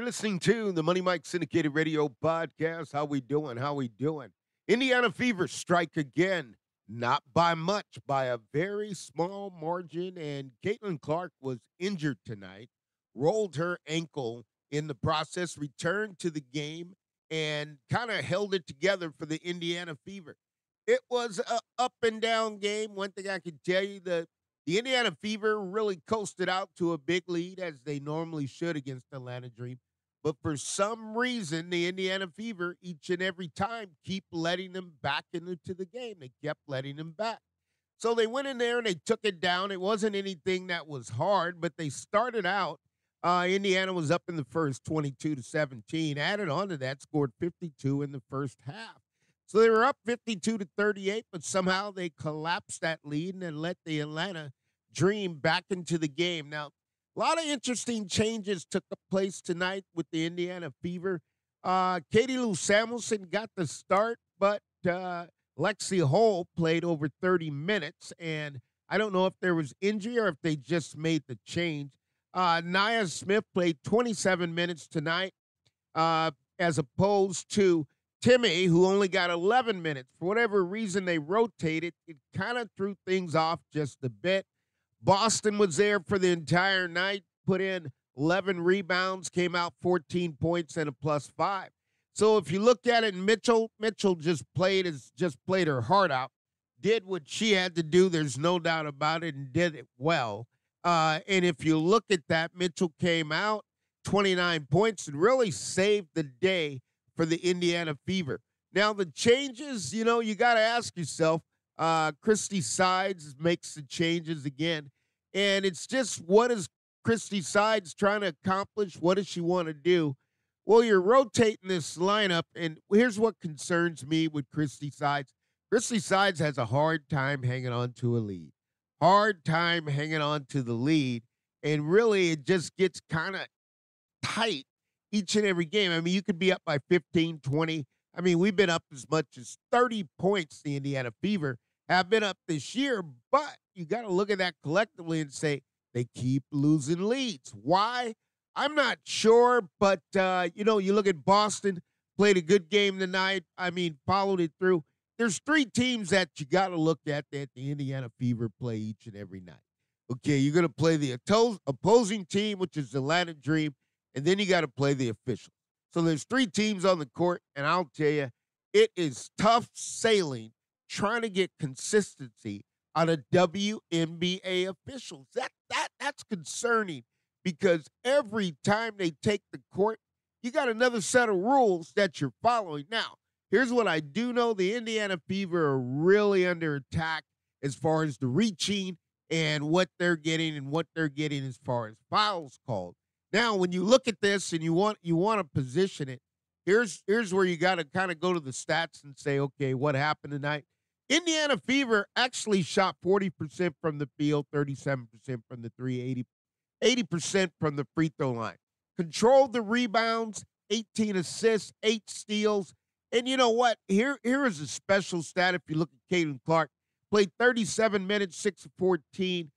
You're listening to the Money Mike Syndicated Radio Podcast. How we doing? How we doing? Indiana Fever strike again, not by much, by a very small margin. And Clark was injured tonight, rolled her ankle in the process, returned to the game, and kind of held it together for the Indiana Fever. It was a up and down game. One thing I can tell you, the Indiana Fever really coasted out to a big lead as they normally should against Atlanta Dream. But for some reason, the Indiana Fever, each and every time, keep letting them back into the game. They kept letting them back. So they went in there and they took it down. It wasn't anything that was hard, but they started out. Indiana was up in the first 22-17. Added on to that, scored 52 in the first half. So they were up 52-38, but somehow they collapsed that lead and then let the Atlanta Dream back into the game. Now, a lot of interesting changes took place tonight with the Indiana Fever. Katie Lou Samuelson got the start, but Lexi Hull played over 30 minutes, and I don't know if there was injury or if they just made the change. Nia Smith played 27 minutes tonight, as opposed to Timmy, who only got 11 minutes. For whatever reason, they rotated. It kind of threw things off just a bit. Boston was there for the entire night, put in 11 rebounds, came out 14 points and a +5. So if you look at it, Mitchell just played her heart out, did what she had to do. There's no doubt about it, and did it well. And if you look at that, Mitchell came out 29 points and really saved the day for the Indiana Fever. Now the changes, you got to ask yourself. Christy Sides makes the changes again. And it's just, what is Christy Sides trying to accomplish? What does she want to do? Well, you're rotating this lineup, and here's what concerns me with Christy Sides. Christy Sides has a hard time hanging on to a lead. Hard time hanging on to the lead. And really, it just gets kind of tight each and every game. I mean, you could be up by 15, 20. I mean, we've been up as much as 30 points, the Indiana Fever have been up this year, but you got to look at that collectively and say they keep losing leads. Why? I'm not sure, but, you look at Boston, played a good game tonight. I mean, followed it through. There's three teams that you got to look at that the Indiana Fever play each and every night. Okay, you're going to play the opposing team, which is the Atlanta Dream, and then you got to play the officials. So there's three teams on the court, and I'll tell you, it is tough sailing trying to get consistency out of WNBA officials. That's concerning, because every time they take the court, you got another set of rules that you're following. Now, here's what I do know. The Indiana Fever are really under attack as far as the reaching and what they're getting as far as fouls called. Now, when you look at this and you want to position it, here's where you got to kind of go to the stats and say, okay, what happened tonight? Indiana Fever actually shot 40% from the field, 37% from the three, 80% from the free throw line. Controlled the rebounds, 18 assists, 8 steals. And you know what? Here is a special stat. If you look at Caitlin Clark, played 37 minutes, 6 of 14,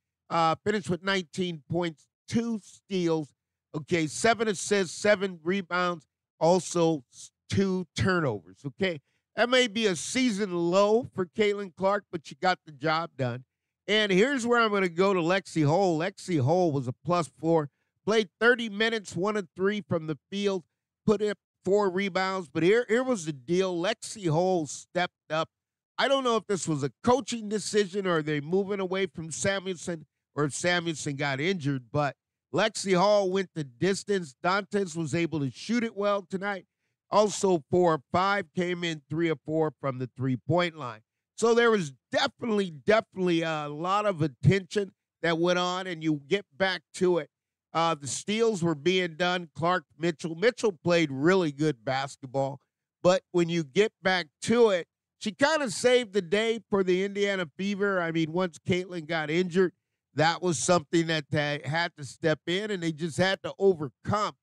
finished with 19 points, 2 steals. Okay, 7 assists, 7 rebounds, also 2 turnovers. Okay, that may be a season low for Caitlin Clark, but she got the job done. And here's where I'm going to go to Lexi Hull. Lexi Hull was a +4, played 30 minutes, 1 of 3 from the field, put up 4 rebounds. But here was the deal. Lexi Hull stepped up. I don't know if this was a coaching decision or they moving away from Samuelson or if Samuelson got injured, but Lexi Hull went the distance. Dantes was able to shoot it well tonight. Also 4 of 5, came in 3 of 4 from the three-point line. So there was definitely a lot of attention that went on, and you get back to it. The steals were being done. Clark Mitchell played really good basketball, but when you get back to it, she kind of saved the day for the Indiana Fever. I mean, once Caitlin got injured, that was something that they had to step in, and they just had to overcome.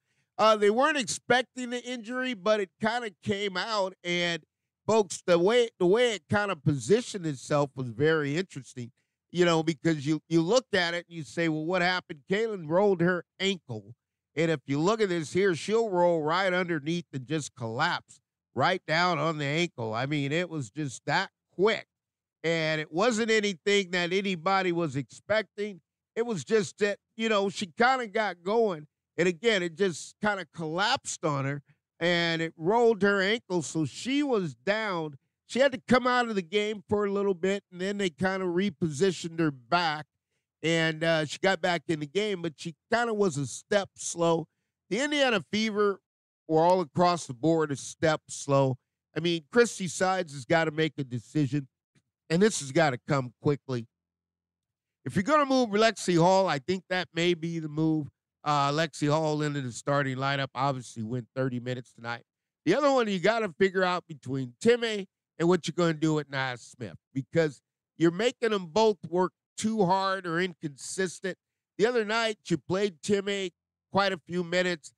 They weren't expecting the injury, but it kind of came out, and folks, the way it kind of positioned itself was very interesting, because you look at it and you say, well, what happened? Caitlin rolled her ankle, And if you look at this here, she'll roll right underneath and just collapse right down on the ankle. I mean, it was just that quick. And it wasn't anything that anybody was expecting. It was just that, she kind of got going. And again, it just kind of collapsed on her and it rolled her ankle. So she was down. She had to come out of the game for a little bit, and then they kind of repositioned her back. And she got back in the game, but she kind of was a step slow. The Indiana Fever were all across the board a step slow. I mean, Christy Sides has got to make a decision, and this has got to come quickly. If you're going to move Lexi Hall, I think that may be the move. Lexi Hall into the starting lineup, obviously went 30 minutes tonight. The other one you got to figure out between Timmy and what you're going to do with Nia Smith, because you're making them both work too hard or inconsistent. The other night, you played Timmy quite a few minutes.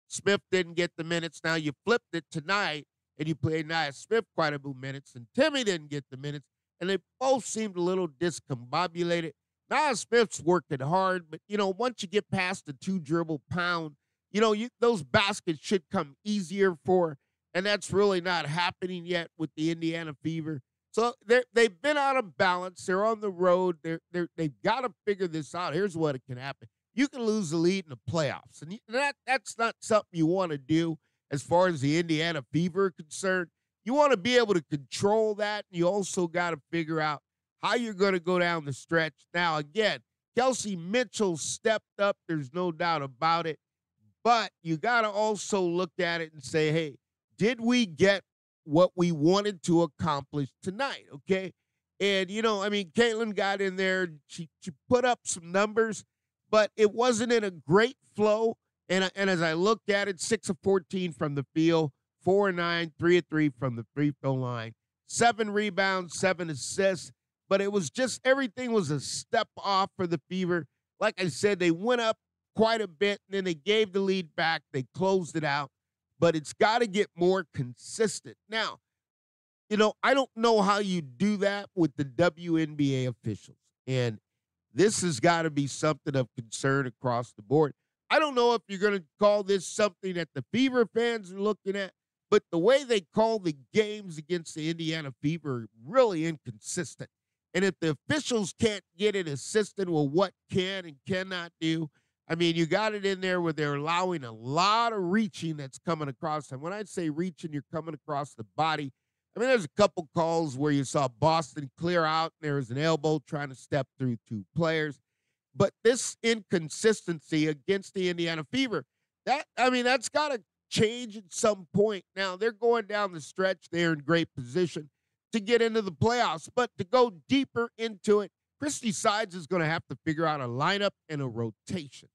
Smith didn't get the minutes. Now you flipped it tonight, and you played Nia Smith quite a few minutes, and Timmy didn't get the minutes, and they both seemed a little discombobulated. Nia Smith's working hard, but, once you get past the 2-dribble pound, those baskets should come easier for her, and that's really not happening yet with the Indiana Fever. So they've been out of balance. They're on the road. They've got to figure this out. Here's what can happen. You can lose the lead in the playoffs, and that's not something you want to do as far as the Indiana Fever are concerned. You want to be able to control that, and you also got to figure out how you're going to go down the stretch. Now, again, Kelsey Mitchell stepped up. There's no doubt about it. But you got to also look at it and say, hey, did we get what we wanted to accomplish tonight, okay? And, Caitlin got in there. She put up some numbers, but it wasn't in a great flow. And as I looked at it, 6 of 14 from the field, 4 of 9, 3 of 3 from the free throw line, 7 rebounds, 7 assists. But it was just everything was a step off for the Fever. Like I said, they went up quite a bit, and then they gave the lead back. They closed it out. But it's got to get more consistent. Now, I don't know how you do that with the WNBA officials. And this has got to be something of concern across the board. I don't know if you're going to call this something that the Fever fans are looking at, but the way they call the games against the Indiana Fever are really inconsistent. And if the officials can't get it assistant with what can and cannot do, I mean, you got it in there where they're allowing a lot of reaching that's coming across. And when I say reaching, you're coming across the body. I mean, there's a couple calls where you saw Boston clear out, and there was an elbow trying to step through 2 players. But this inconsistency against the Indiana Fever, that's got to change at some point. Now, they're going down the stretch. They're in great position to get into the playoffs. But to go deeper into it, Christy Sides is going to have to figure out a lineup and a rotation.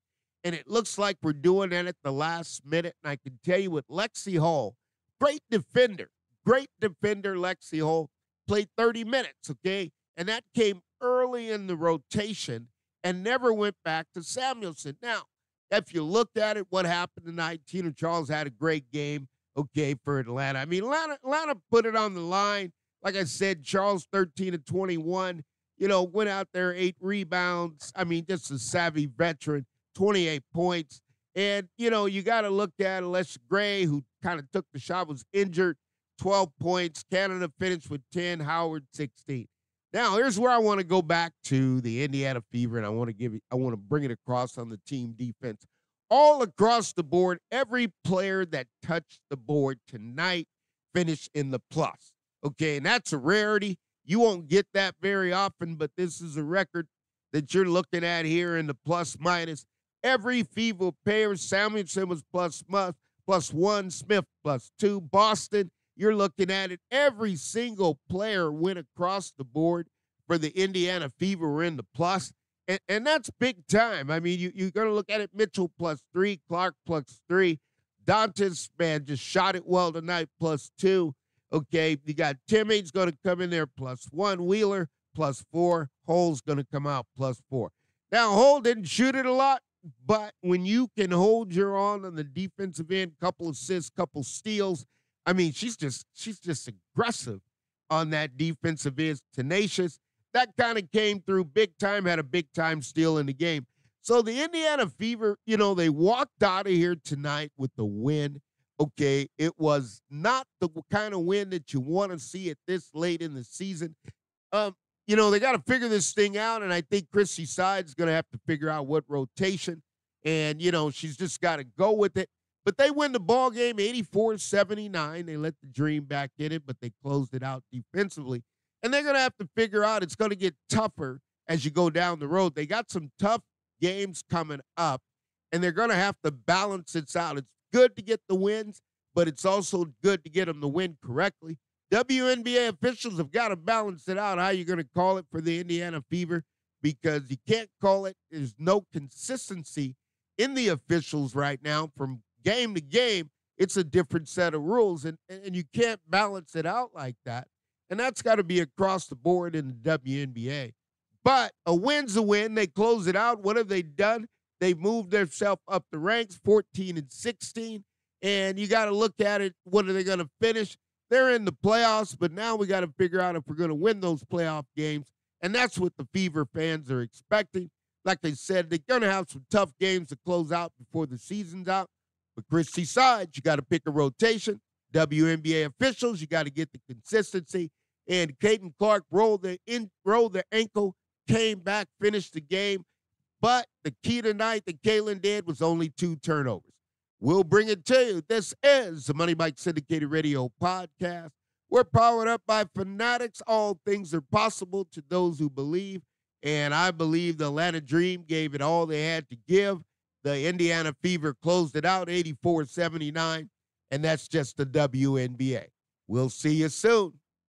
And it looks like we're doing that at the last minute. And I can tell you with Lexi Hall, great defender, Lexi Hall, played 30 minutes, okay? And that came early in the rotation and never went back to Samuelson. Now, if you looked at it, what happened tonight, Tina Charles had a great game, okay, for Atlanta. I mean, Atlanta put it on the line. Like I said, Charles 13 of 21, went out there, 8 rebounds. I mean, just a savvy veteran, 28 points. And, you got to look at Alesha Gray, who kind of took the shot, was injured, 12 points. Canada finished with 10, Howard 16. Now, here's where I want to go back to the Indiana Fever, and I want to bring it across on the team defense. All across the board, every player that touched the board tonight finished in the plus. Okay, and that's a rarity. You won't get that very often, but this is a record that you're looking at here in the plus minus. Every Fever player, Samuelson was plus 1, Smith plus 2, Boston, you're looking at it. Every single player went across the board for the Indiana Fever were in the plus, and that's big time. I mean, you're going to look at it, Mitchell plus 3, Clark plus 3, Dantas, man, just shot it well tonight, plus 2. Okay, you got Timmy's going to come in there plus 1, Wheeler plus 4, Hull's going to come out plus 4. Now, Hull didn't shoot it a lot, but when you can hold your own on the defensive end, couple assists, couple steals, I mean, she's just aggressive on that defensive end, tenacious. That kind of came through big time, had a big time steal in the game. So the Indiana Fever, they walked out of here tonight with the win. Okay, it was not the kind of win that you want to see at this late in the season. Um, they got to figure this thing out, and I think Chrissy Side's going to have to figure out what rotation, and, she's just got to go with it. But they win the ball game 84-79. They let the dream back in it, but they closed it out defensively. And they're going to have to figure out it's going to get tougher as you go down the road. They got some tough games coming up, and they're going to have to balance it out. It's good to get the wins, but it's also good to get them to win correctly. WNBA officials have got to balance it out, how you're going to call it for the Indiana Fever, because you can't call it. There's no consistency in the officials right now from game to game. It's a different set of rules, and you can't balance it out like that. And that's got to be across the board in the WNBA. But a win's a win. They close it out. What have they done? They've moved themselves up the ranks, 14-16. And you got to look at it. What are they going to finish? They're in the playoffs, but now we got to figure out if we're going to win those playoff games. And that's what the Fever fans are expecting. Like I said, they're going to have some tough games to close out before the season's out. But Chrissy Side, you got to pick a rotation. WNBA officials, you got to get the consistency. And Clark rolled the ankle, came back, finished the game. But the key tonight that Caitlin did was only 2 turnovers. We'll bring it to you. This is the Money Mike Syndicated Radio Podcast. We're powered up by Fanatics. All things are possible to those who believe. And I believe the Atlanta Dream gave it all they had to give. The Indiana Fever closed it out 84-79. And that's just the WNBA. We'll see you soon.